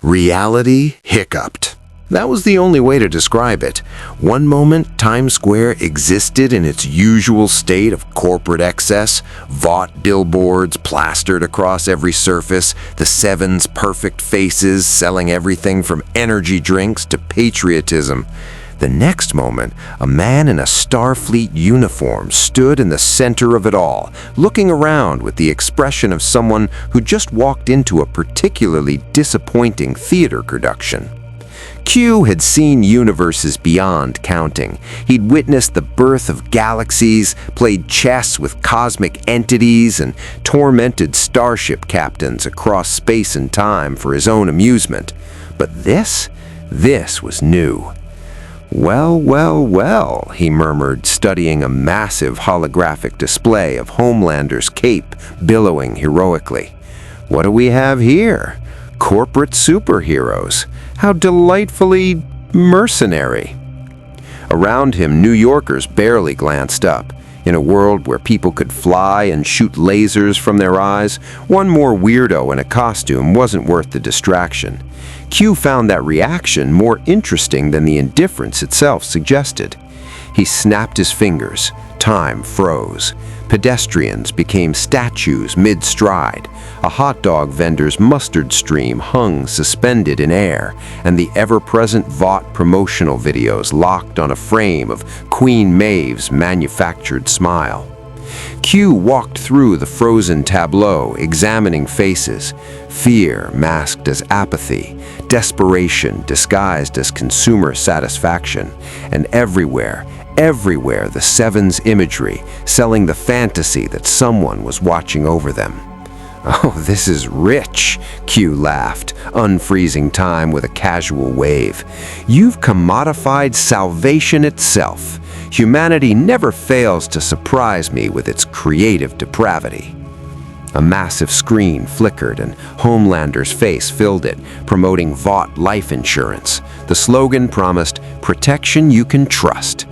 Reality hiccuped. That was the only way to describe it. One moment, Times Square existed in its usual state of corporate excess, Vought billboards plastered across every surface, the Seven's perfect faces selling everything from energy drinks to patriotism. The next moment, a man in a Starfleet uniform stood in the center of it all, looking around with the expression of someone who just walked into a particularly disappointing theater production. Q had seen universes beyond counting. He'd witnessed the birth of galaxies, played chess with cosmic entities, and tormented starship captains across space and time for his own amusement. But this was new. Well, he murmured, studying a massive holographic display of Homelander's cape billowing heroically. What do we have here? Corporate superheroes. How delightfully mercenary. Around him, New Yorkers barely glanced up. In a world where people could fly and shoot lasers from their eyes, one more weirdo in a costume wasn't worth the distraction. Q found that reaction more interesting than the indifference itself suggested. He snapped his fingers. Time froze. Pedestrians became statues mid-stride. A hot dog vendor's mustard stream hung suspended in air, and the ever-present Vought promotional videos locked on a frame of Queen Maeve's manufactured smile. Q walked through the frozen tableau, examining faces. Fear masked as apathy, desperation disguised as consumer satisfaction, and everywhere the Seven's imagery, selling the fantasy that someone was watching over them. "Oh, this is rich," Q laughed, unfreezing time with a casual wave. "You've commodified salvation itself. Humanity never fails to surprise me with its creative depravity." A massive screen flickered and Homelander's face filled it, promoting Vought life insurance. The slogan promised, "Protection you can trust."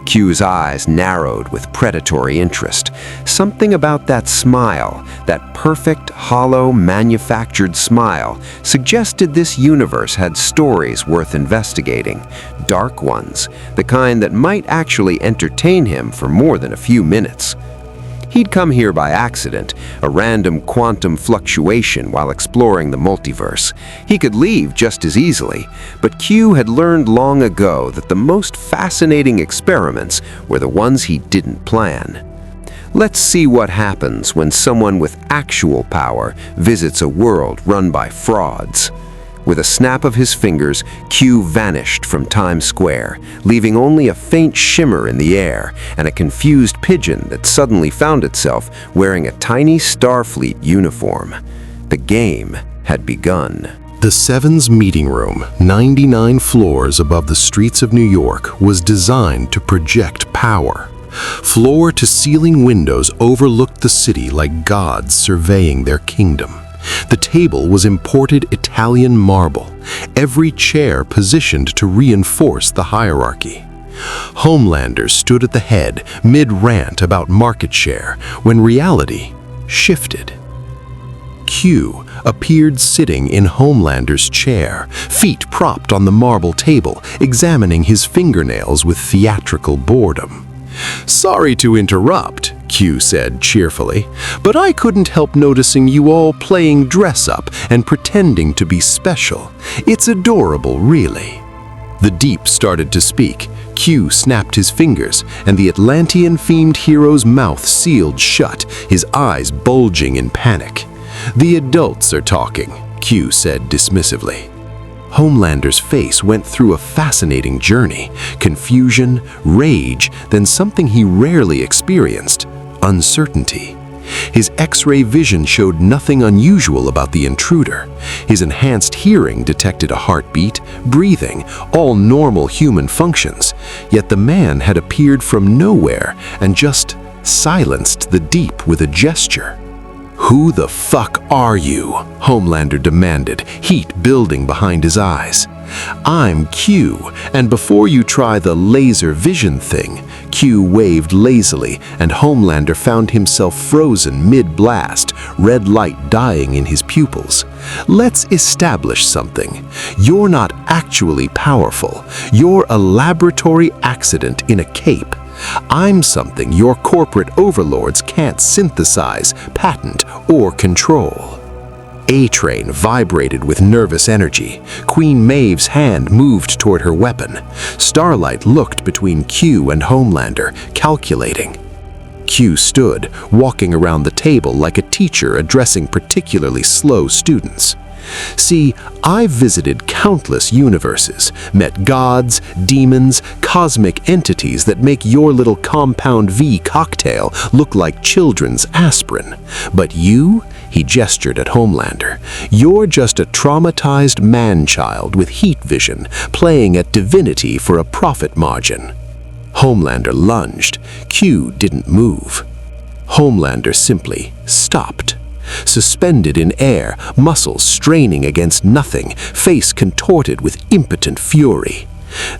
Q's eyes narrowed with predatory interest. Something about that smile, that perfect, hollow, manufactured smile, suggested this universe had stories worth investigating. Dark ones, the kind that might actually entertain him for more than a few minutes. He'd come here by accident, a random quantum fluctuation while exploring the multiverse. He could leave just as easily, but Q had learned long ago that the most fascinating experiments were the ones he didn't plan. Let's see what happens when someone with actual power visits a world run by frauds. With a snap of his fingers, Q vanished from Times Square, leaving only a faint shimmer in the air and a confused pigeon that suddenly found itself wearing a tiny Starfleet uniform. The game had begun. The Seven's meeting room, 99 floors above the streets of New York, was designed to project power. Floor-to-ceiling windows overlooked the city like gods surveying their kingdom. The table was imported Italian marble, every chair positioned to reinforce the hierarchy. Homelander stood at the head, mid-rant about market share, when reality shifted. Q appeared sitting in Homelander's chair, feet propped on the marble table, examining his fingernails with theatrical boredom. "Sorry to interrupt," Q said cheerfully, "but I couldn't help noticing you all playing dress-up and pretending to be special. It's adorable, really." The Deep started to speak. Q snapped his fingers, and the Atlantean-themed hero's mouth sealed shut, his eyes bulging in panic. "The adults are talking," Q said dismissively. Homelander's face went through a fascinating journey. Confusion, rage, then something he rarely experienced, uncertainty. His X-ray vision showed nothing unusual about the intruder. His enhanced hearing detected a heartbeat, breathing, all normal human functions. Yet the man had appeared from nowhere and just silenced the Deep with a gesture. "Who the fuck are you?" Homelander demanded, heat building behind his eyes. "I'm Q, and before you try the laser vision thing," Q waved lazily, and Homelander found himself frozen mid-blast, red light dying in his pupils. "Let's establish something. You're not actually powerful. You're a laboratory accident in a cape. I'm something your corporate overlords can't synthesize, patent, or control." A-Train vibrated with nervous energy. Queen Maeve's hand moved toward her weapon. Starlight looked between Q and Homelander, calculating. Q stood, walking around the table like a teacher addressing particularly slow students. "See, I've visited countless universes, met gods, demons, cosmic entities that make your little Compound V cocktail look like children's aspirin. But you," he gestured at Homelander, "you're just a traumatized man-child with heat vision, playing at divinity for a profit margin." Homelander lunged. Q didn't move. Homelander simply stopped. Suspended in air, muscles straining against nothing, face contorted with impotent fury.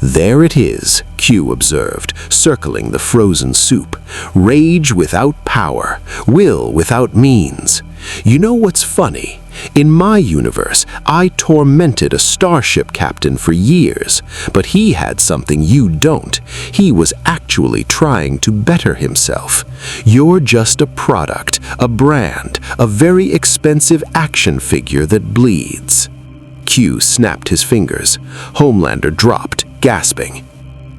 "There it is," Q observed, circling the frozen soup. "Rage without power, will without means. You know what's funny? In my universe, I tormented a starship captain for years, but he had something you don't. He was actually trying to better himself. You're just a product, a brand, a very expensive action figure that bleeds." Q snapped his fingers. Homelander dropped, gasping.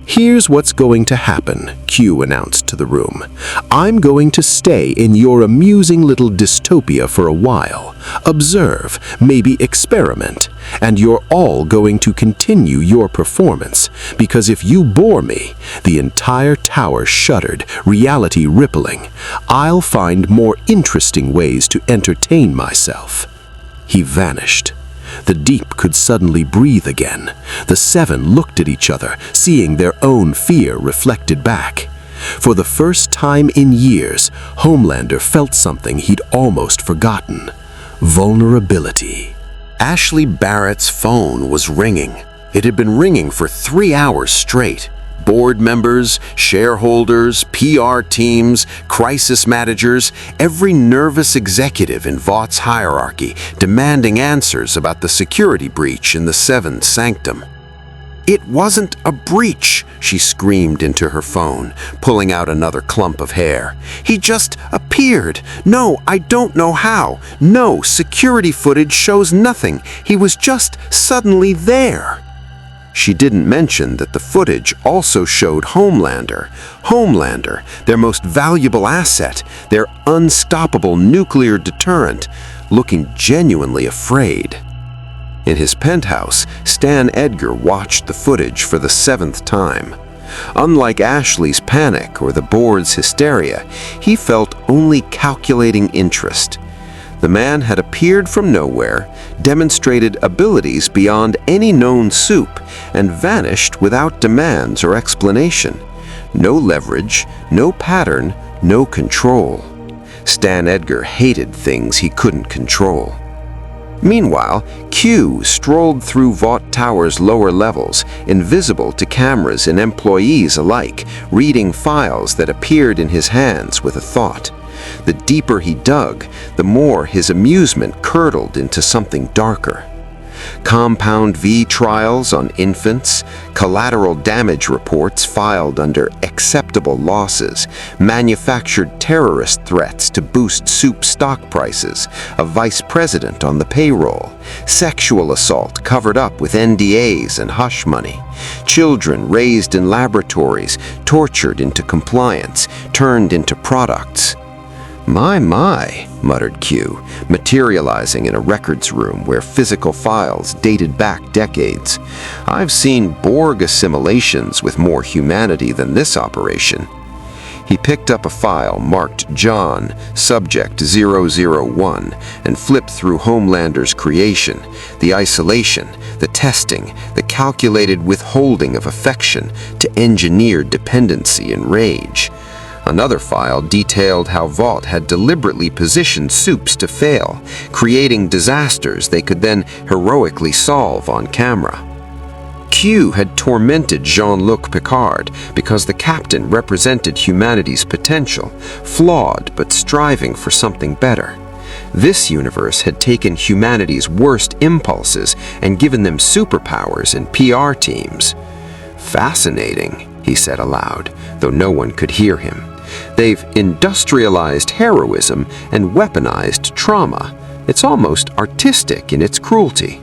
"Here's what's going to happen," Q announced to the room. "I'm going to stay in your amusing little dystopia for a while. Observe, maybe experiment, and you're all going to continue your performance, because if you bore me," the entire tower shuddered, reality rippling, "I'll find more interesting ways to entertain myself." He vanished. The deep could suddenly breathe again. The seven looked at each other, seeing their own fear reflected back. For the first time in years, Homelander felt something he'd almost forgotten: vulnerability. Ashley Barrett's phone was ringing. It had been ringing for 3 hours straight. Board members, shareholders, PR teams, crisis managers, every nervous executive in Vaught's hierarchy demanding answers about the security breach in the Seventh Sanctum. "It wasn't a breach," she screamed into her phone, pulling out another clump of hair. "He just appeared. No, I don't know how. No, security footage shows nothing. He was just suddenly there." She didn't mention that the footage also showed Homelander, their most valuable asset, their unstoppable nuclear deterrent, looking genuinely afraid. In his penthouse, Stan Edgar watched the footage for the 7th time. Unlike Ashley's panic or the board's hysteria, he felt only calculating interest. The man had appeared from nowhere, demonstrated abilities beyond any known soup, and vanished without demands or explanation. No leverage, no pattern, no control. Stan Edgar hated things he couldn't control. Meanwhile, Q strolled through Vought Tower's lower levels, invisible to cameras and employees alike, reading files that appeared in his hands with a thought. The deeper he dug, the more his amusement curdled into something darker. Compound V trials on infants, collateral damage reports filed under acceptable losses, manufactured terrorist threats to boost soup stock prices, a vice president on the payroll, sexual assault covered up with NDAs and hush money, children raised in laboratories, tortured into compliance, turned into products. My, muttered Q, materializing in a records room where physical files dated back decades. I've seen Borg assimilations with more humanity than this operation. He picked up a file marked John, subject 001, and flipped through Homelander's creation, the isolation, the testing, the calculated withholding of affection to engineer dependency and rage. Another file detailed how Vought had deliberately positioned Supes to fail, creating disasters they could then heroically solve on camera. Q had tormented Jean-Luc Picard because the captain represented humanity's potential, flawed but striving for something better. This universe had taken humanity's worst impulses and given them superpowers and PR teams. "Fascinating," he said aloud, though no one could hear him. "They've industrialized heroism and weaponized trauma. It's almost artistic in its cruelty."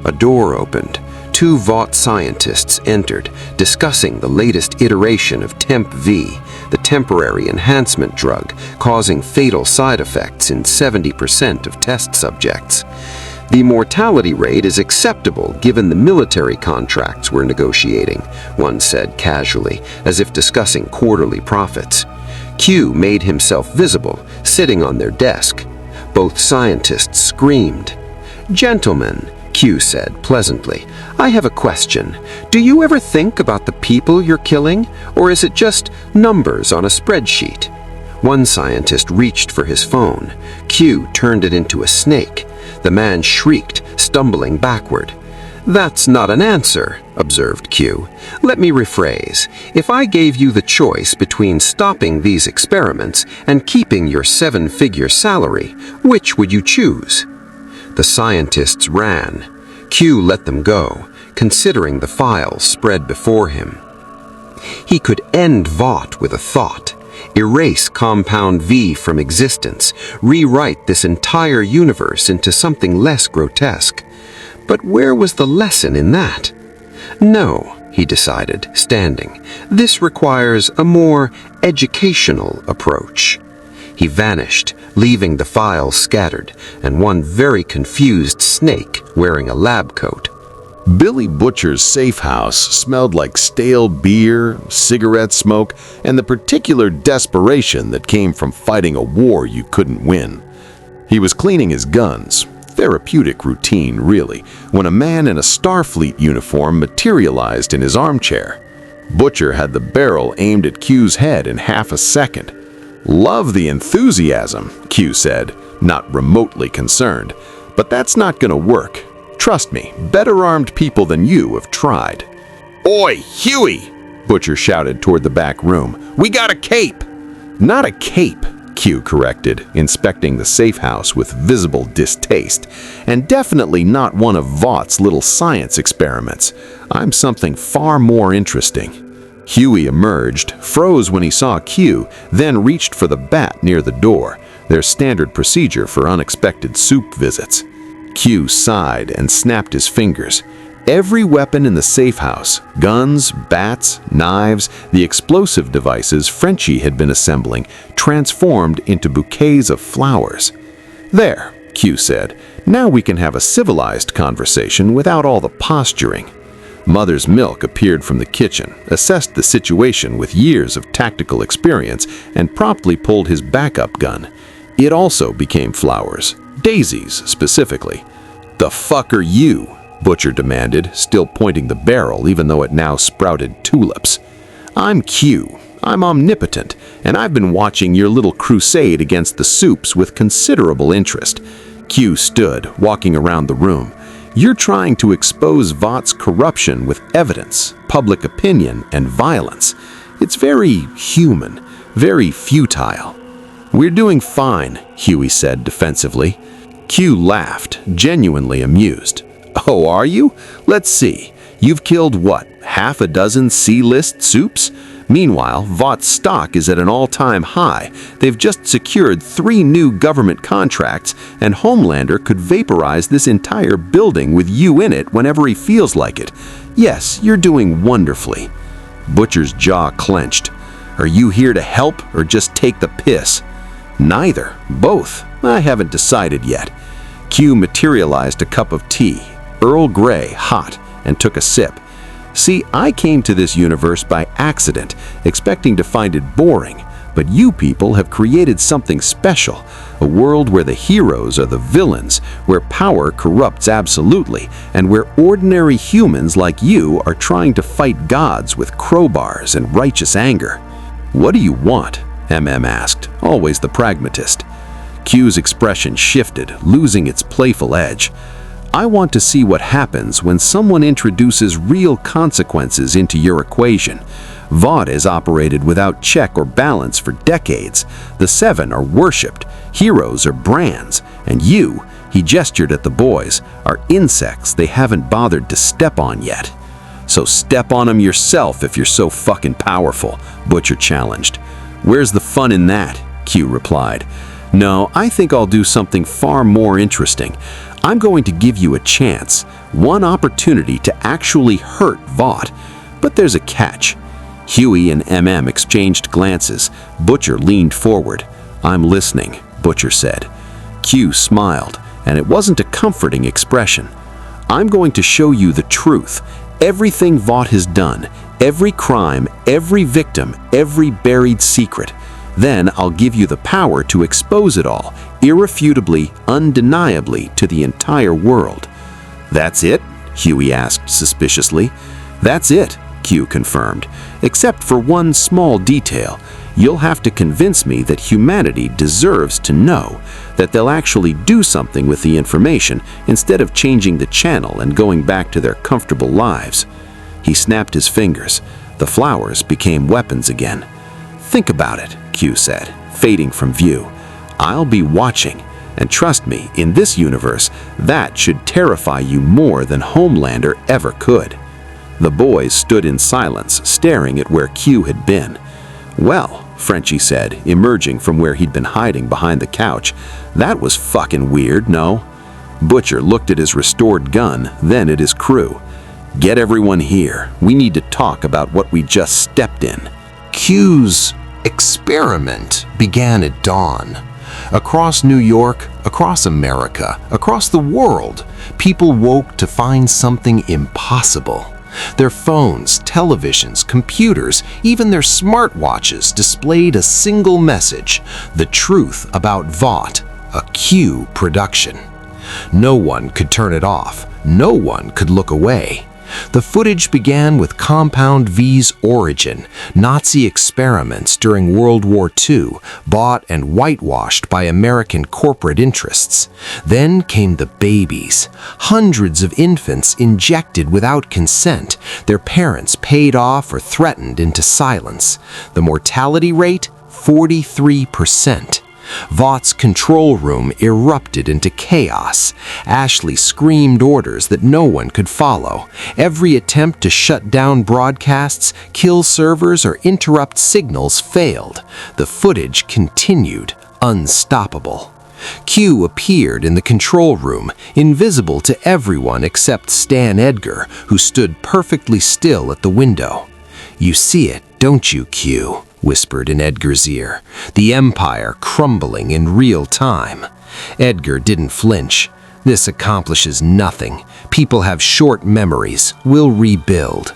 A door opened. Two Vought scientists entered, discussing the latest iteration of Temp V, the temporary enhancement drug causing fatal side effects in 70% of test subjects. "The mortality rate is acceptable given the military contracts we're negotiating," one said casually, as if discussing quarterly profits. Q made himself visible, sitting on their desk. Both scientists screamed. "Gentlemen," Q said pleasantly, "I have a question. Do you ever think about the people you're killing, or is it just numbers on a spreadsheet?" One scientist reached for his phone. Q turned it into a snake. The man shrieked, stumbling backward. "That's not an answer," observed Q. "Let me rephrase. If I gave you the choice between stopping these experiments and keeping your 7-figure salary, which would you choose?" The scientists ran. Q let them go, considering the files spread before him. He could end Vought with a thought, erase Compound V from existence, rewrite this entire universe into something less grotesque. But where was the lesson in that? "No," he decided, standing. "This requires a more educational approach." He vanished, leaving the files scattered, and one very confused snake wearing a lab coat. Billy Butcher's safe house smelled like stale beer, cigarette smoke, and the particular desperation that came from fighting a war you couldn't win. He was cleaning his guns, therapeutic routine really, when a man in a Starfleet uniform materialized in his armchair. Butcher had the barrel aimed at Q's head in half a second. "Love the enthusiasm," Q said, not remotely concerned. "But that's not gonna work. Trust me, better-armed people than you have tried." "Oi, Huey!" Butcher shouted toward the back room. "We got a cape!" "Not a cape," Q corrected, inspecting the safe house with visible distaste. "And definitely not one of Vaught's little science experiments. I'm something far more interesting." Huey emerged, froze when he saw Q, then reached for the bat near the door, their standard procedure for unexpected Supe visits. Q sighed and snapped his fingers. Every weapon in the safe house, guns, bats, knives, the explosive devices Frenchie had been assembling, transformed into bouquets of flowers. "There," Q said, "now we can have a civilized conversation without all the posturing." Mother's Milk appeared from the kitchen, assessed the situation with years of tactical experience, and promptly pulled his backup gun. It also became flowers, daisies specifically. "The fuck are you?" Butcher demanded, still pointing the barrel even though it now sprouted tulips. "I'm Q. I'm omnipotent, and I've been watching your little crusade against the Supes with considerable interest." Q stood, walking around the room. "You're trying to expose Vaught's corruption with evidence, public opinion, and violence. It's very human, very futile." "We're doing fine," Huey said defensively. Q laughed, genuinely amused. "Oh, are you? Let's see. You've killed what, half a dozen C-list Supes? Meanwhile, Vaught's stock is at an all-time high. They've just secured 3 new government contracts, and Homelander could vaporize this entire building with you in it whenever he feels like it. Yes, you're doing wonderfully." Butcher's jaw clenched. "Are you here to help or just take the piss?" "Neither. Both. I haven't decided yet." Q materialized a cup of tea, Earl Grey, hot, and took a sip. "See, I came to this universe by accident, expecting to find it boring, but you people have created something special, a world where the heroes are the villains, where power corrupts absolutely, and where ordinary humans like you are trying to fight gods with crowbars and righteous anger." "What do you want?" MM asked, always the pragmatist. Q's expression shifted, losing its playful edge. "I want to see what happens when someone introduces real consequences into your equation. Vought is operated without check or balance for decades. The Seven are worshipped, heroes are brands, and you," he gestured at the boys, "are insects they haven't bothered to step on yet." "So step on them yourself if you're so fucking powerful," Butcher challenged. "Where's the fun in that?" Q replied. "No, I think I'll do something far more interesting. I'm going to give you a chance, one opportunity to actually hurt Vought. But there's a catch." Huey and MM exchanged glances. Butcher leaned forward. "I'm listening," Butcher said. Q smiled, and it wasn't a comforting expression. "I'm going to show you the truth. Everything Vought has done, every crime, every victim, every buried secret. Then I'll give you the power to expose it all, irrefutably, undeniably, to the entire world." "That's it?" Huey asked suspiciously. "That's it," Q confirmed, "except for one small detail. You'll have to convince me that humanity deserves to know, that they'll actually do something with the information instead of changing the channel and going back to their comfortable lives." He snapped his fingers. The flowers became weapons again. "Think about it," Q said, fading from view. "I'll be watching, and trust me, in this universe, that should terrify you more than Homelander ever could." The boys stood in silence, staring at where Q had been. "Well," Frenchie said, emerging from where he'd been hiding behind the couch, "that was fucking weird, no?" Butcher looked at his restored gun, then at his crew. "Get everyone here. We need to talk about what we just stepped in." Q's experiment began at dawn. Across New York, across America, across the world, people woke to find something impossible. Their phones, televisions, computers, even their smartwatches displayed a single message: the truth about Vought, a Q production. No one could turn it off. No one could look away. The footage began with Compound V's origin, Nazi experiments during World War II, bought and whitewashed by American corporate interests. Then came the babies, hundreds of infants injected without consent, their parents paid off or threatened into silence. The mortality rate, 43%. Vought's control room erupted into chaos. Ashley screamed orders that no one could follow. Every attempt to shut down broadcasts, kill servers, or interrupt signals failed. The footage continued, unstoppable. Q appeared in the control room, invisible to everyone except Stan Edgar, who stood perfectly still at the window. "You see it, don't you, Q?" whispered in Edgar's ear, the Empire crumbling in real time. Edgar didn't flinch. "This accomplishes nothing. People have short memories. We'll rebuild."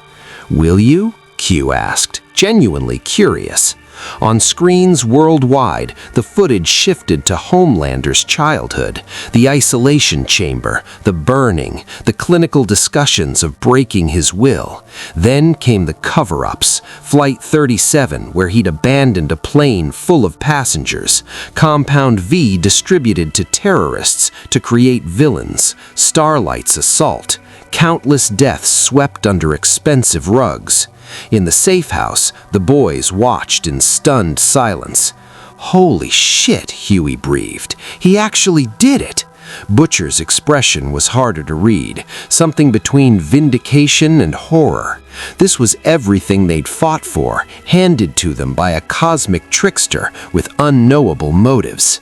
"Will you?" Q asked, genuinely curious. On screens worldwide, the footage shifted to Homelander's childhood, the isolation chamber, the burning, the clinical discussions of breaking his will. Then came the cover-ups, Flight 37, where he'd abandoned a plane full of passengers, Compound V distributed to terrorists to create villains, Starlight's assault, countless deaths swept under expensive rugs. In the safe house, the boys watched in stunned silence. "Holy shit," Huey breathed. "He actually did it!" Butcher's expression was harder to read, something between vindication and horror. This was everything they'd fought for, handed to them by a cosmic trickster with unknowable motives.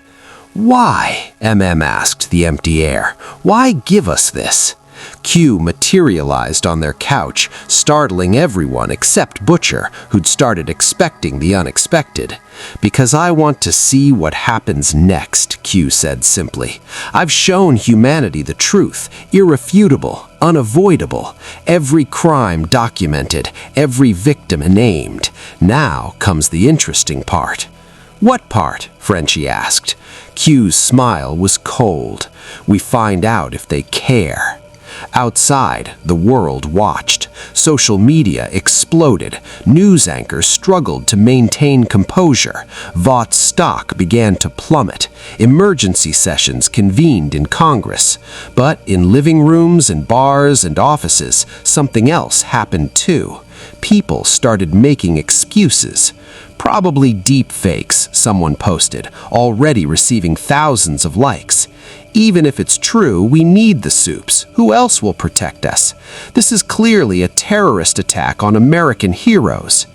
"Why?" MM asked the empty air. "Why give us this?" Q materialized on their couch, startling everyone except Butcher, who'd started expecting the unexpected. "Because I want to see what happens next," Q said simply. "I've shown humanity the truth, irrefutable, unavoidable, every crime documented, every victim named. Now comes the interesting part." "What part?" Frenchie asked. Q's smile was cold. "We find out if they care." Outside, the world watched. Social media exploded. News anchors struggled to maintain composure. Vought's stock began to plummet. Emergency sessions convened in Congress. But in living rooms and bars and offices, something else happened too. People started making excuses. Probably deep fakes, someone posted, already receiving thousands of likes. Even if it's true, we need the soups. Who else will protect us? This is clearly a terrorist attack on American heroes.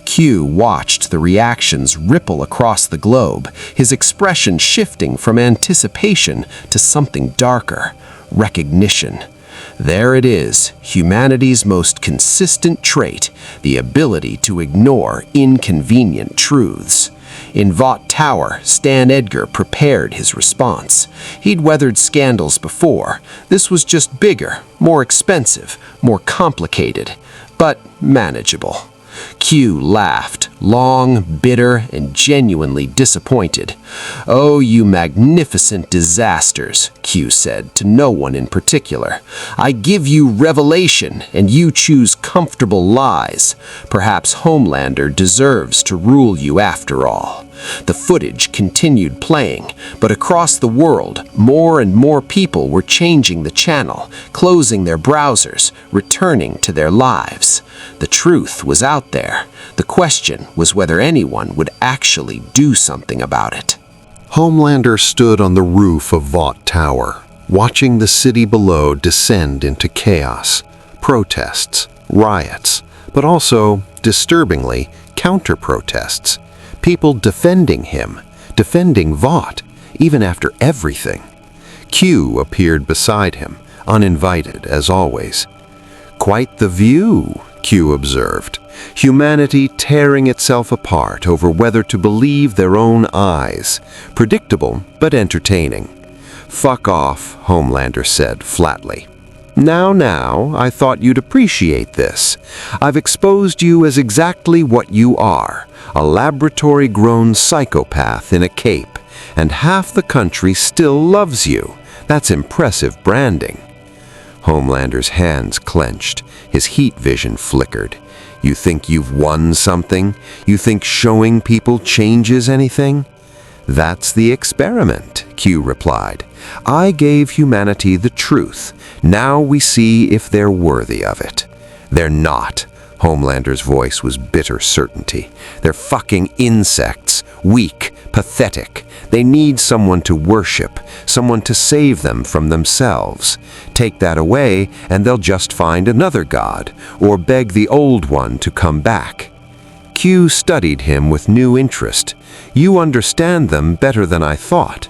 Q watched the reactions ripple across the globe, his expression shifting from anticipation to something darker, recognition. There it is, humanity's most consistent trait, the ability to ignore inconvenient truths. In Vought Tower, Stan Edgar prepared his response. He'd weathered scandals before. This was just bigger, more expensive, more complicated, but manageable. Q laughed, long, bitter, and genuinely disappointed. "Oh, you magnificent disasters," Q said, to no one in particular. "I give you revelation, and you choose comfortable lies. Perhaps Homelander deserves to rule you after all." The footage continued playing, but across the world, more and more people were changing the channel, closing their browsers, returning to their lives. The truth was out there. The question was whether anyone would actually do something about it. Homelander stood on the roof of Vought Tower, watching the city below descend into chaos, protests, riots, but also, disturbingly, counter-protests. People defending him, defending Vought, even after everything. Q appeared beside him, uninvited as always. "Quite the view," Q observed. Humanity tearing itself apart over whether to believe their own eyes. Predictable, but entertaining. "Fuck off," Homelander said flatly. Now, I thought you'd appreciate this. I've exposed you as exactly what you are, a laboratory-grown psychopath in a cape, and half the country still loves you. That's impressive branding." Homelander's hands clenched, his heat vision flickered. "You think you've won something? You think showing people changes anything?" "That's the experiment," Q replied. "I gave humanity the truth. Now we see if they're worthy of it." "They're not." Homelander's voice was bitter certainty. "They're fucking insects, weak, pathetic. They need someone to worship, someone to save them from themselves. Take that away, and they'll just find another god, or beg the old one to come back." Q studied him with new interest. "You understand them better than I thought."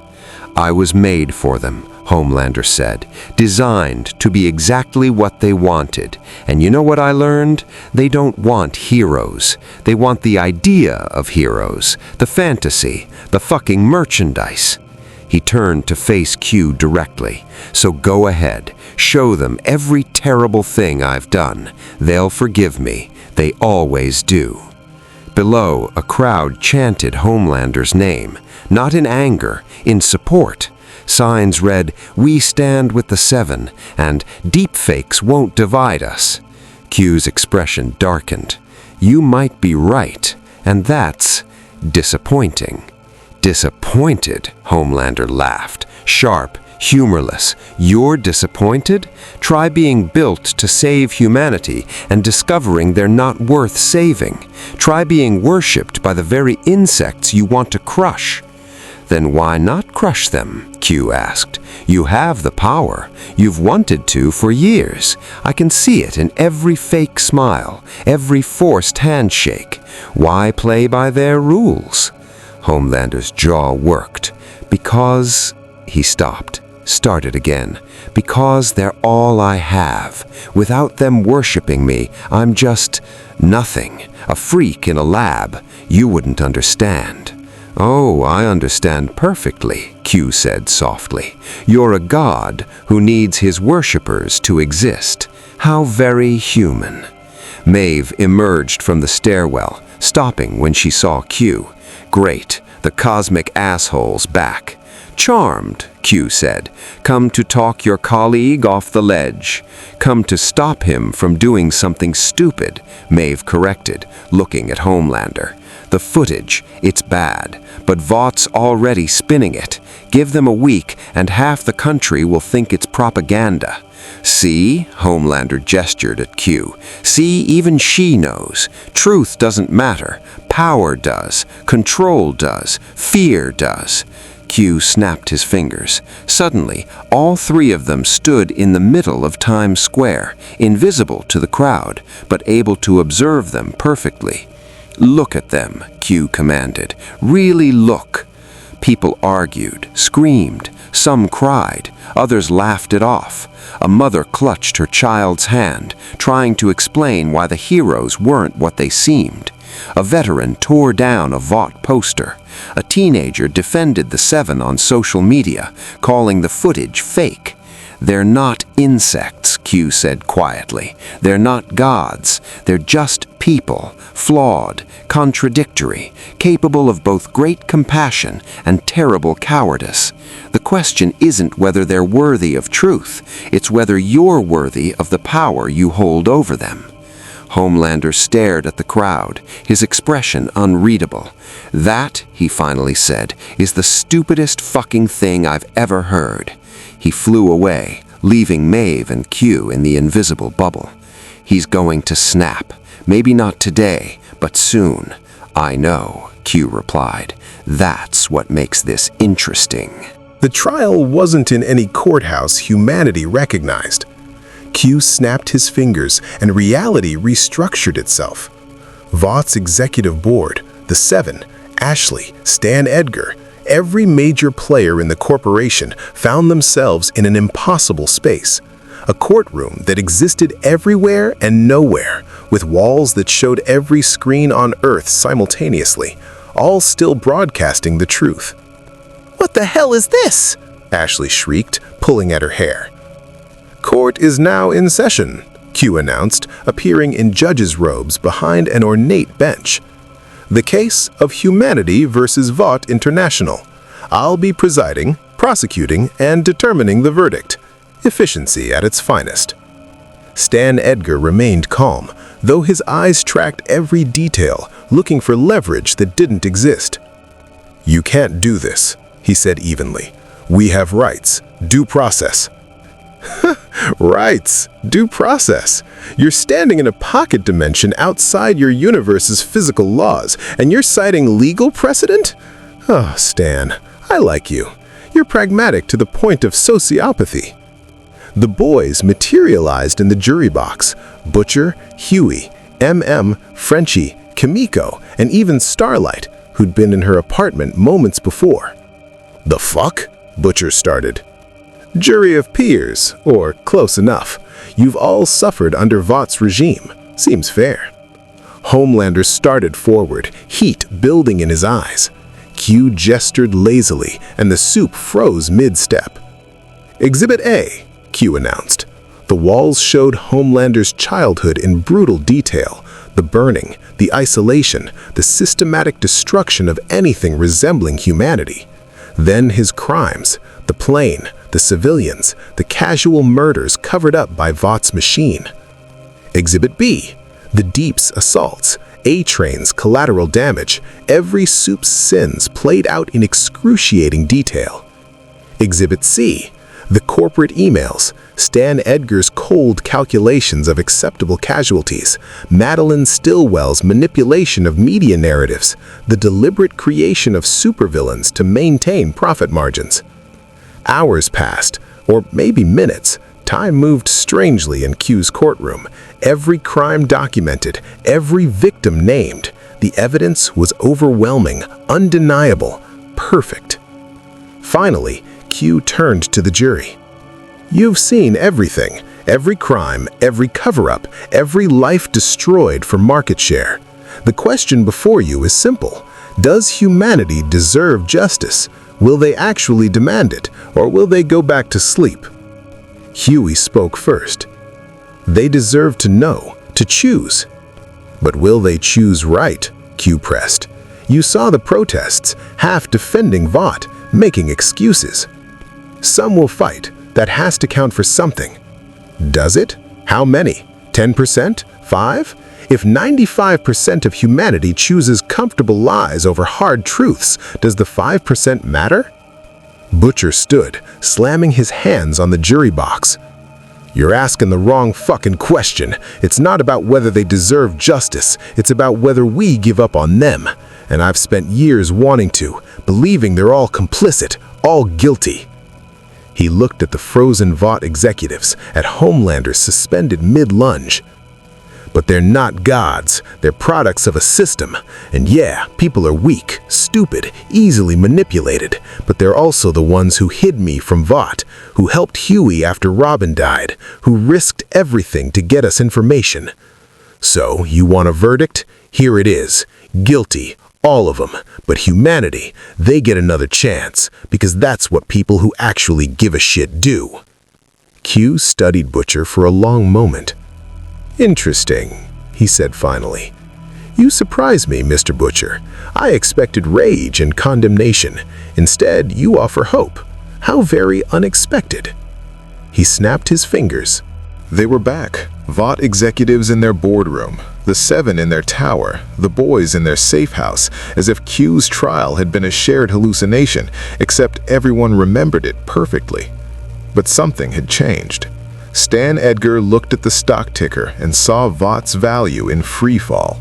"I was made for them," Homelander said, "designed to be exactly what they wanted. And you know what I learned? They don't want heroes. They want the idea of heroes, the fantasy, the fucking merchandise." He turned to face Q directly. "So go ahead, show them every terrible thing I've done. They'll forgive me. They always do." Below, a crowd chanted Homelander's name, not in anger, in support. Signs read, "We stand with the Seven," and "Deepfakes won't divide us." Q's expression darkened. "You might be right, and that's disappointing." "Disappointed?" Homelander laughed, sharp, humorless. "You're disappointed? Try being built to save humanity and discovering they're not worth saving. Try being worshipped by the very insects you want to crush." "Then why not crush them?" Q asked. "You have the power. You've wanted to for years. I can see it in every fake smile, every forced handshake. Why play by their rules?" Homelander's jaw worked. "Because..." He stopped, started again. "Because they're all I have. Without them worshipping me, I'm just nothing, a freak in a lab. You wouldn't understand." "Oh, I understand perfectly," Q said softly. "You're a god who needs his worshippers to exist. How very human." Maeve emerged from the stairwell, stopping when she saw Q. "Great, the cosmic asshole's back." "Charmed," Q said. "Come to talk your colleague off the ledge. Come to stop him from doing something stupid," Maeve corrected, looking at Homelander. "The footage, it's bad, but Vought's already spinning it. Give them a week and half the country will think it's propaganda." "See?" Homelander gestured at Q. "See, even she knows. Truth doesn't matter. Power does. Control does. Fear does." Q snapped his fingers. Suddenly, all three of them stood in the middle of Times Square, invisible to the crowd, but able to observe them perfectly. "Look at them," Q commanded. "Really look." People argued, screamed. Some cried, others laughed it off. A mother clutched her child's hand, trying to explain why the heroes weren't what they seemed. A veteran tore down a Vought poster. A teenager defended the Seven on social media, calling the footage fake. "They're not insects," Q said quietly. "They're not gods. They're just people, flawed, contradictory, capable of both great compassion and terrible cowardice. The question isn't whether they're worthy of truth, it's whether you're worthy of the power you hold over them." Homelander stared at the crowd, his expression unreadable. "That," he finally said, "is the stupidest fucking thing I've ever heard." He flew away, leaving Maeve and Q in the invisible bubble. "He's going to snap. Maybe not today, but soon." "I know," Q replied. "That's what makes this interesting." The trial wasn't in any courthouse humanity recognized. Q snapped his fingers and reality restructured itself. Vought's executive board, the Seven, Ashley, Stan Edgar, every major player in the corporation found themselves in an impossible space. A courtroom that existed everywhere and nowhere, with walls that showed every screen on Earth simultaneously, all still broadcasting the truth. "What the hell is this?" Ashley shrieked, pulling at her hair. "Court is now in session," Q announced, appearing in judge's robes behind an ornate bench. "The case of Humanity versus Vought International. I'll be presiding, prosecuting, and determining the verdict. Efficiency at its finest." Stan Edgar remained calm, though his eyes tracked every detail, looking for leverage that didn't exist. "You can't do this," he said evenly. "We have rights, due process." Rights, due process. You're standing in a pocket dimension outside your universe's physical laws, and you're citing legal precedent? Oh, Stan, I like you. You're pragmatic to the point of sociopathy. The boys materialized in the jury box. Butcher, Huey, MM, Frenchie, Kimiko, and even Starlight, who'd been in her apartment moments before. "The fuck?" Butcher started. "Jury of peers, or close enough. You've all suffered under Vought's regime. Seems fair." Homelander started forward, heat building in his eyes. Q gestured lazily, and the soup froze mid-step. "Exhibit A," Q announced. The walls showed Homelander's childhood in brutal detail. The burning, the isolation, the systematic destruction of anything resembling humanity. Then his crimes, the plane, the civilians, the casual murders covered up by Vought's machine. Exhibit B, the Deep's assaults, A-Train's collateral damage, every soup's sins played out in excruciating detail. Exhibit C, the corporate emails, Stan Edgar's cold calculations of acceptable casualties, Madeline Stillwell's manipulation of media narratives, the deliberate creation of supervillains to maintain profit margins. Hours passed, or maybe minutes. Time moved strangely in Q's courtroom. Every crime documented, every victim named. The evidence was overwhelming, undeniable, perfect. Finally, Q turned to the jury. "You've seen everything, every crime, every cover-up, every life destroyed for market share. The question before you is simple. Does humanity deserve justice? Will they actually demand it, or will they go back to sleep?" Huey spoke first. "They deserve to know, to choose." "But will they choose right?" Q pressed. "You saw the protests, half defending Vought, making excuses." Some will fight. That has to count for something. Does it? How many? 10%? 5? If 95% of humanity chooses comfortable lies over hard truths, does the 5% matter? Butcher stood, slamming his hands on the jury box. You're asking the wrong fucking question. It's not about whether they deserve justice. It's about whether we give up on them. And I've spent years wanting to, believing they're all complicit, all guilty. He looked at the frozen Vought executives, at Homelanders suspended mid-lunge. But they're not gods. They're products of a system. And yeah, people are weak, stupid, easily manipulated. But they're also the ones who hid me from Vought, who helped Huey after Robin died, who risked everything to get us information. So, you want a verdict? Here it is. Guilty. All of them. But humanity, they get another chance, because that's what people who actually give a shit do. Q studied Butcher for a long moment. Interesting, he said finally. You surprise me, Mr. Butcher. I expected rage and condemnation. Instead, you offer hope. How very unexpected. He snapped his fingers. They were back. Vought executives in their boardroom, the 7 in their tower, the boys in their safe house, as if Q's trial had been a shared hallucination, except everyone remembered it perfectly. But something had changed. Stan Edgar looked at the stock ticker and saw Vought's value in free fall.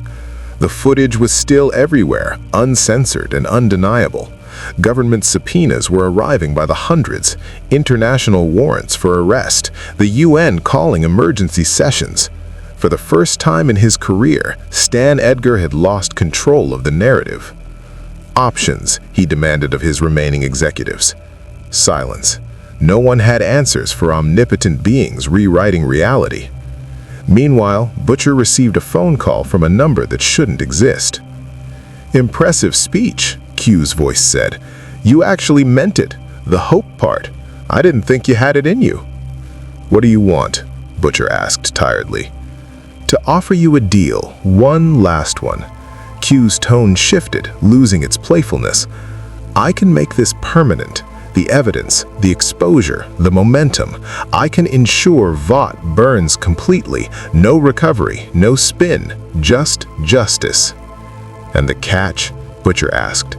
The footage was still everywhere, uncensored and undeniable. Government subpoenas were arriving by the hundreds, international warrants for arrest, the UN calling emergency sessions. For the first time in his career, Stan Edgar had lost control of the narrative. Options, he demanded of his remaining executives. Silence. No one had answers for omnipotent beings rewriting reality. Meanwhile, Butcher received a phone call from a number that shouldn't exist. Impressive speech, Q's voice said. You actually meant it, the hope part. I didn't think you had it in you. What do you want? Butcher asked tiredly. To offer you a deal, one last one. Q's tone shifted, losing its playfulness. I can make this permanent. The evidence, the exposure, the momentum. I can ensure Vought burns completely. No recovery, no spin, just justice. And the catch? Butcher asked.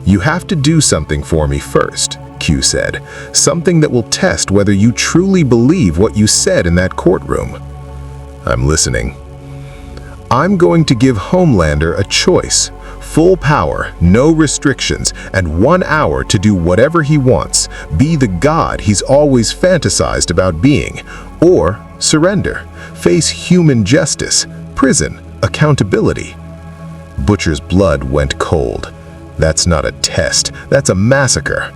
You have to do something for me first, Q said. Something that will test whether you truly believe what you said in that courtroom. I'm listening. I'm going to give Homelander a choice. Full power, no restrictions, and 1 hour to do whatever he wants, be the god he's always fantasized about being, or surrender, face human justice, prison, accountability. Butcher's blood went cold. That's not a test, that's a massacre.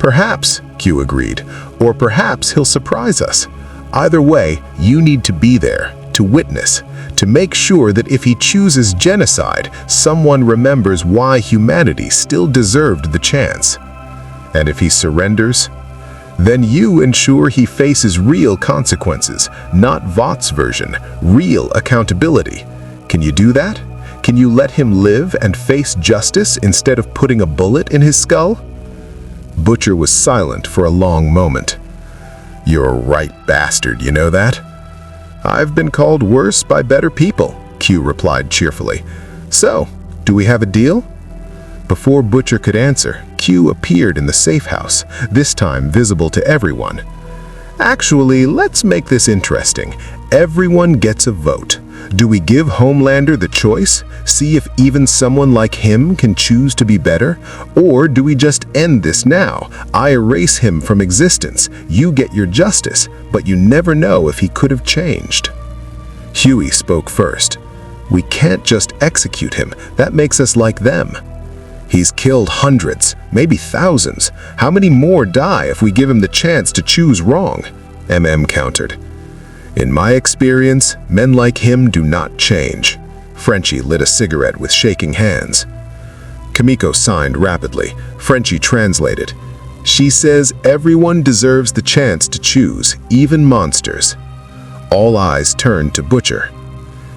Perhaps, Q agreed, or perhaps he'll surprise us. Either way, you need to be there, to witness, to make sure that if he chooses genocide, someone remembers why humanity still deserved the chance. And if he surrenders, then you ensure he faces real consequences, not Vought's version, real accountability. Can you do that? Can you let him live and face justice instead of putting a bullet in his skull? Butcher was silent for a long moment. You're a right bastard, you know that? I've been called worse by better people, Q replied cheerfully. So, do we have a deal? Before Butcher could answer, Q appeared in the safe house, this time visible to everyone. Actually, let's make this interesting. Everyone gets a vote. Do we give Homelander the choice? See if even someone like him can choose to be better? Or do we just end this now? I erase him from existence. You get your justice, but you never know if he could have changed. Huey spoke first. We can't just execute him. That makes us like them. He's killed hundreds, maybe thousands. How many more die if we give him the chance to choose wrong? MM countered. In my experience, men like him do not change. Frenchie lit a cigarette with shaking hands. Kimiko signed rapidly. Frenchie translated. She says everyone deserves the chance to choose, even monsters. All eyes turned to Butcher.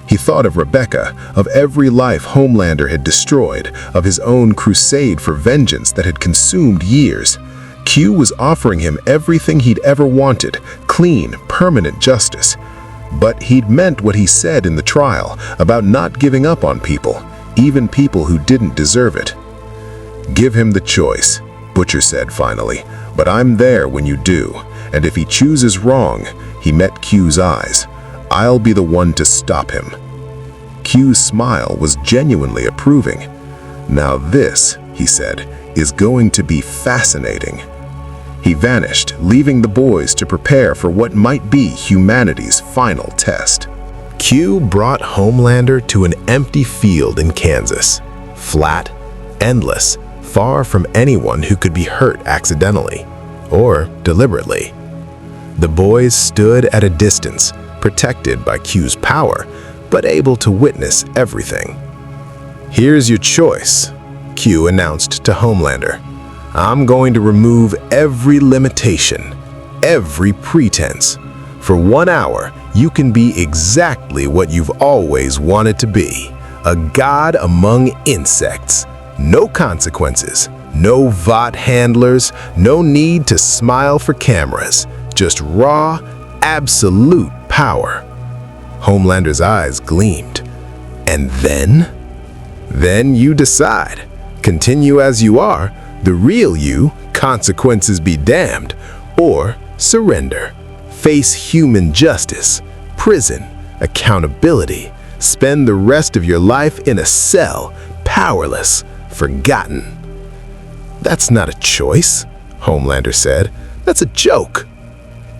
He thought of Rebecca, of every life Homelander had destroyed, of his own crusade for vengeance that had consumed years. Q was offering him everything he'd ever wanted, clean, permanent justice. But he'd meant what he said in the trial about not giving up on people, even people who didn't deserve it. "Give him the choice," Butcher said finally, "but I'm there when you do, and if he chooses wrong," he met Q's eyes, "I'll be the one to stop him." Q's smile was genuinely approving. "Now this," he said, "is going to be fascinating." He vanished, leaving the boys to prepare for what might be humanity's final test. Q brought Homelander to an empty field in Kansas. Flat, endless, far from anyone who could be hurt accidentally or deliberately. The boys stood at a distance, protected by Q's power, but able to witness everything. "Here's your choice," Q announced to Homelander. "I'm going to remove every limitation, every pretense. For 1 hour, you can be exactly what you've always wanted to be, a god among insects. No consequences, no Vought handlers, no need to smile for cameras, just raw, absolute power." Homelander's eyes gleamed. "And then?" "Then you decide. Continue as you are, the real you, consequences be damned, or surrender. Face human justice, prison, accountability. Spend the rest of your life in a cell, powerless, forgotten." "That's not a choice," Homelander said. "That's a joke."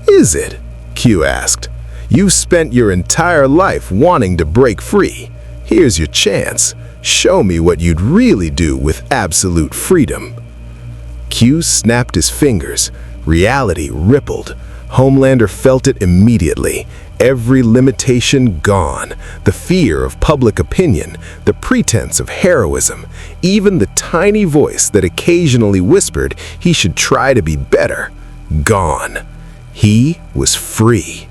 "Is it?" Q asked. "You've spent your entire life wanting to break free. Here's your chance. Show me what you'd really do with absolute freedom." Q snapped his fingers. Reality rippled. Homelander felt it immediately. Every limitation gone. The fear of public opinion, the pretense of heroism, even the tiny voice that occasionally whispered he should try to be better. Gone. He was free.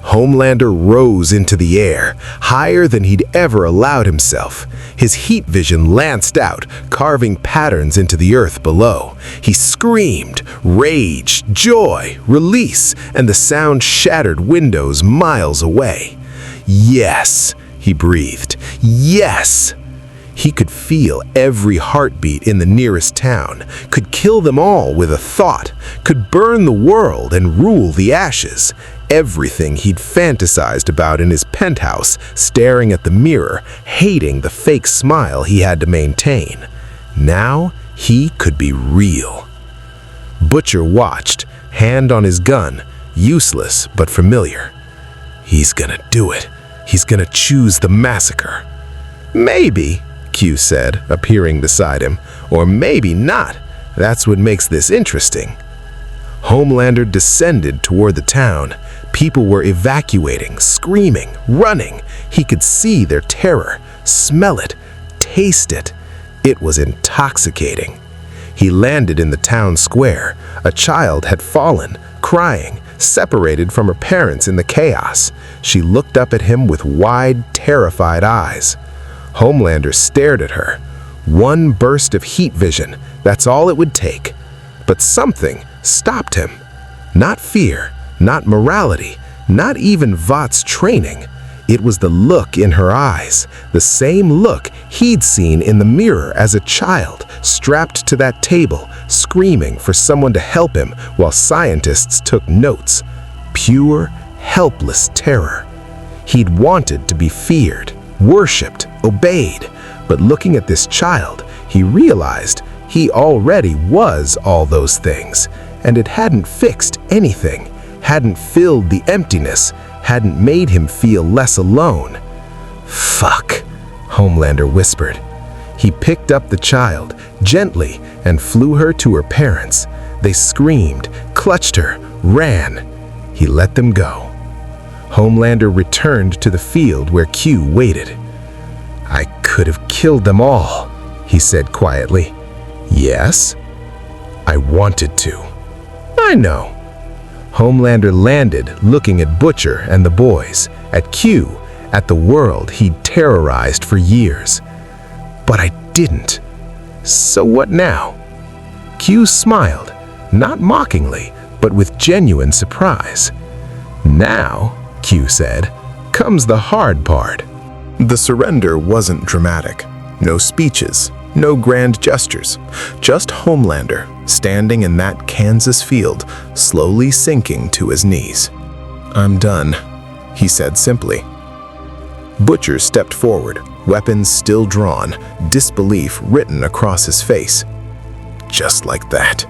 Homelander rose into the air, higher than he'd ever allowed himself. His heat vision lanced out, carving patterns into the earth below. He screamed, rage, joy, release, and the sound shattered windows miles away. "Yes," he breathed. "Yes!" He could feel every heartbeat in the nearest town, could kill them all with a thought, could burn the world and rule the ashes. Everything he'd fantasized about in his penthouse, staring at the mirror, hating the fake smile he had to maintain. Now he could be real. Butcher watched, hand on his gun, useless but familiar. "He's gonna do it. He's gonna choose the massacre." "Maybe," Q said, appearing beside him, "or maybe not. That's what makes this interesting." Homelander descended toward the town. People were evacuating, screaming, running. He could see their terror, smell it, taste it. It was intoxicating. He landed in the town square. A child had fallen, crying, separated from her parents in the chaos. She looked up at him with wide, terrified eyes. Homelander stared at her. One burst of heat vision, that's all it would take. But something stopped him. Not fear, not morality, not even Vought's training. It was the look in her eyes, the same look he'd seen in the mirror as a child, strapped to that table, screaming for someone to help him while scientists took notes. Pure, helpless terror. He'd wanted to be feared, worshipped, obeyed, but looking at this child, he realized he already was all those things, and it hadn't fixed anything, hadn't filled the emptiness, hadn't made him feel less alone. "Fuck," Homelander whispered. He picked up the child, gently, and flew her to her parents. They screamed, clutched her, ran. He let them go. Homelander returned to the field where Q waited. "I could have killed them all," he said quietly. "Yes? I wanted to." "I know." Homelander landed, looking at Butcher and the boys, at Q, at the world he'd terrorized for years. "But I didn't. So what now?" Q smiled. not mockingly, but with genuine surprise. "Now," Q said, "comes the hard part." The surrender wasn't dramatic. No speeches, no grand gestures. Just Homelander, standing in that Kansas field, slowly sinking to his knees. "I'm done," he said simply. Butcher stepped forward, weapons still drawn, disbelief written across his face. "Just like that.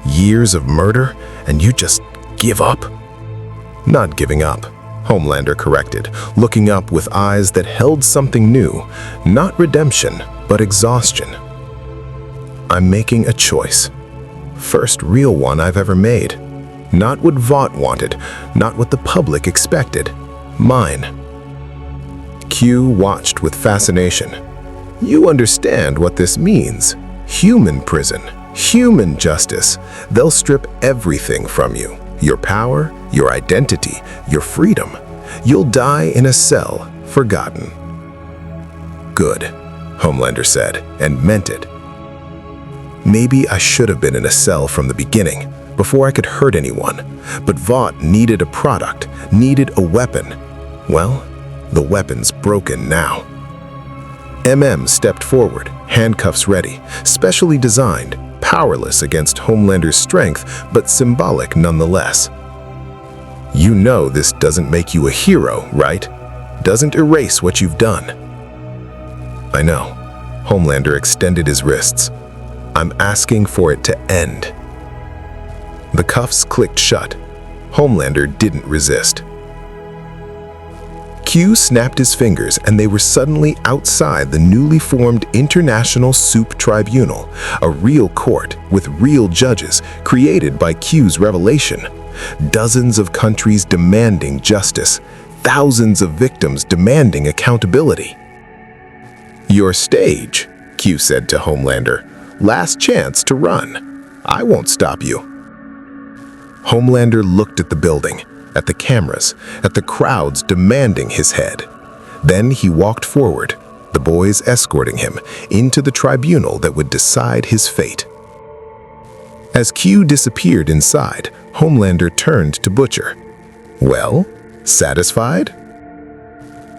Years of murder, and you just give up?" "Not giving up," Homelander corrected, looking up with eyes that held something new, not redemption, but exhaustion. "I'm making a choice. First real one I've ever made. Not what Vought wanted, not what the public expected. Mine." Q watched with fascination. "You understand what this means. Human prison, human justice. They'll strip everything from you. Your power, your identity, your freedom. You'll die in a cell, forgotten." "Good," Homelander said, and meant it. "Maybe I should have been in a cell from the beginning, before I could hurt anyone. But Vought needed a product, needed a weapon. Well, the weapon's broken now." MM stepped forward, handcuffs ready, specially designed, powerless against Homelander's strength, but symbolic nonetheless. "You know this doesn't make you a hero, right? Doesn't erase what you've done." "I know." Homelander extended his wrists. "I'm asking for it to end." The cuffs clicked shut. Homelander didn't resist. Q snapped his fingers and they were suddenly outside the newly formed International Soup Tribunal, a real court with real judges created by Q's revelation. Dozens of countries demanding justice, thousands of victims demanding accountability. "Your stage," Q said to Homelander. "Last chance to run. I won't stop you." Homelander looked at the building, at the cameras, at the crowds demanding his head. Then he walked forward, the boys escorting him, into the tribunal that would decide his fate. As Q disappeared inside, Homelander turned to Butcher. "Well, satisfied?"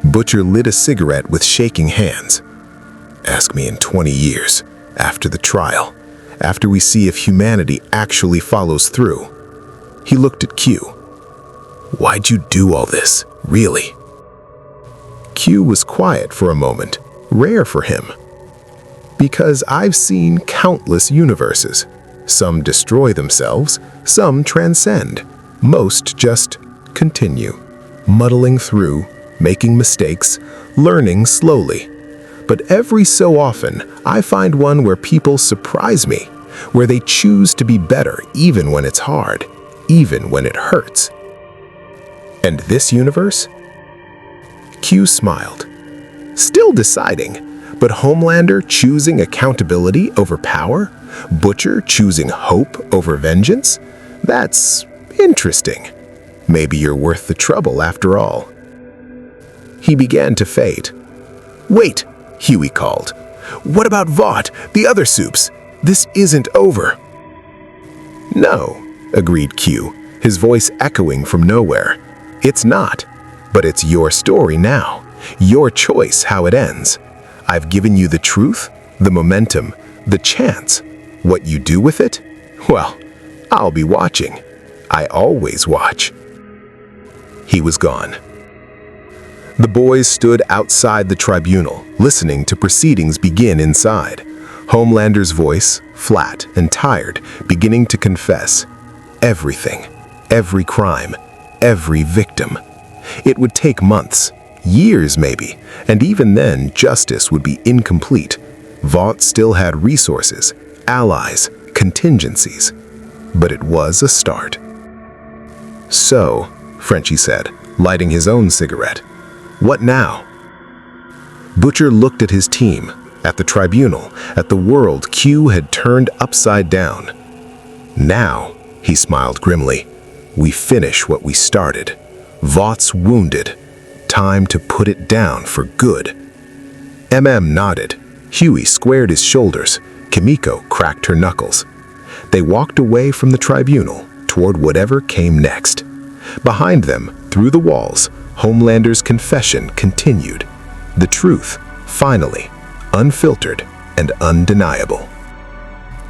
Butcher lit a cigarette with shaking hands. "Ask me in 20 years, after the trial, after we see if humanity actually follows through." He looked at Q. "Why'd you do all this, really?" Q was quiet for a moment, rare for him. "Because I've seen countless universes. Some destroy themselves, some transcend. Most just continue, muddling through, making mistakes, learning slowly. But every so often, I find one where people surprise me, where they choose to be better even when it's hard, even when it hurts." "And this universe?" Q smiled. "Still deciding, but Homelander choosing accountability over power? Butcher choosing hope over vengeance? That's interesting. Maybe you're worth the trouble after all." He began to fade. "Wait," Huey called. "What about Vought, the other soups? This isn't over." "No," agreed Q, his voice echoing from nowhere. "It's not. But it's your story now. Your choice how it ends. I've given you the truth, the momentum, the chance. What you do with it? Well, I'll be watching. I always watch." He was gone. The boys stood outside the tribunal, listening to proceedings begin inside. Homelander's voice, flat and tired, beginning to confess. Everything, every crime, every victim. It would take months, years maybe, and even then justice would be incomplete. Vought still had resources, allies, contingencies. But it was a start. "So," Frenchie said, lighting his own cigarette, "what now?" Butcher looked at his team, at the tribunal, at the world Q had turned upside down. "Now," he smiled grimly, "we finish what we started. Vought's wounded. Time to put it down for good." MM nodded. Huey squared his shoulders. Kimiko cracked her knuckles. They walked away from the tribunal toward whatever came next. Behind them, through the walls, Homelander's confession continued. The truth, finally, unfiltered and undeniable.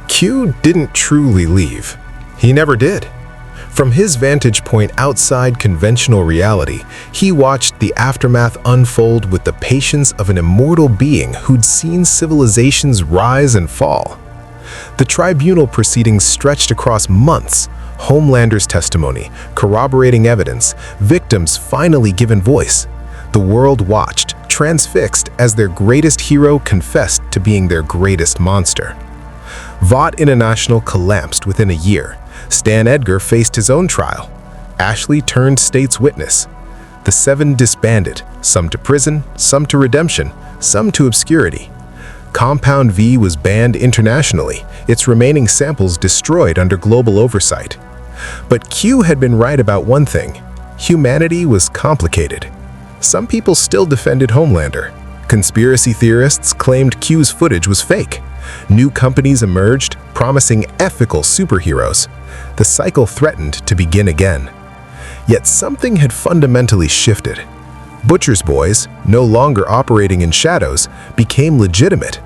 Q didn't truly leave. He never did. From his vantage point outside conventional reality, he watched the aftermath unfold with the patience of an immortal being who'd seen civilizations rise and fall. The tribunal proceedings stretched across months. Homelander's testimony, corroborating evidence, victims finally given voice. The world watched, transfixed as their greatest hero confessed to being their greatest monster. Vought International collapsed within a year. Stan Edgar faced his own trial. Ashley turned state's witness. The 7 disbanded, some to prison, some to redemption, some to obscurity. Compound V was banned internationally, its remaining samples destroyed under global oversight. But Q had been right about one thing. Humanity was complicated. Some people still defended Homelander. Conspiracy theorists claimed Q's footage was fake. New companies emerged, promising ethical superheroes. The cycle threatened to begin again. Yet something had fundamentally shifted. Butcher's boys, no longer operating in shadows, became legitimate.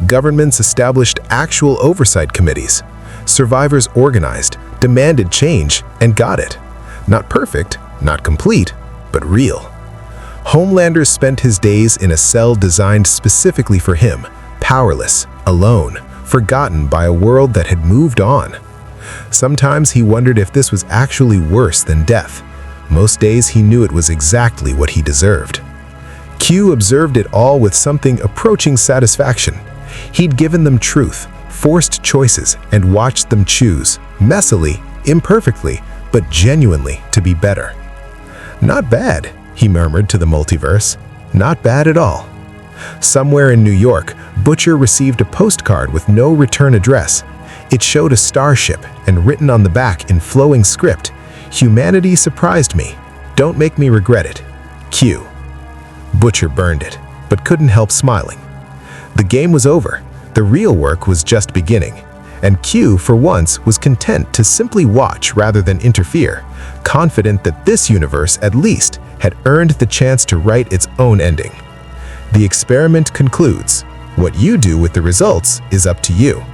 Governments established actual oversight committees. Survivors organized, demanded change, and got it. Not perfect, not complete, but real. Homelander spent his days in a cell designed specifically for him, powerless, alone, forgotten by a world that had moved on. Sometimes he wondered if this was actually worse than death. Most days he knew it was exactly what he deserved. Q observed it all with something approaching satisfaction. He'd given them truth, forced choices, and watched them choose, messily, imperfectly, but genuinely to be better. Not bad, he murmured to the multiverse. Not bad at all. Somewhere in New York, Butcher received a postcard with no return address. It showed a starship, and written on the back in flowing script, "Humanity surprised me. Don't make me regret it. Q." Butcher burned it, but couldn't help smiling. The game was over. The real work was just beginning. And Q, for once, was content to simply watch rather than interfere, confident that this universe, at least, had earned the chance to write its own ending. The experiment concludes. What you do with the results is up to you.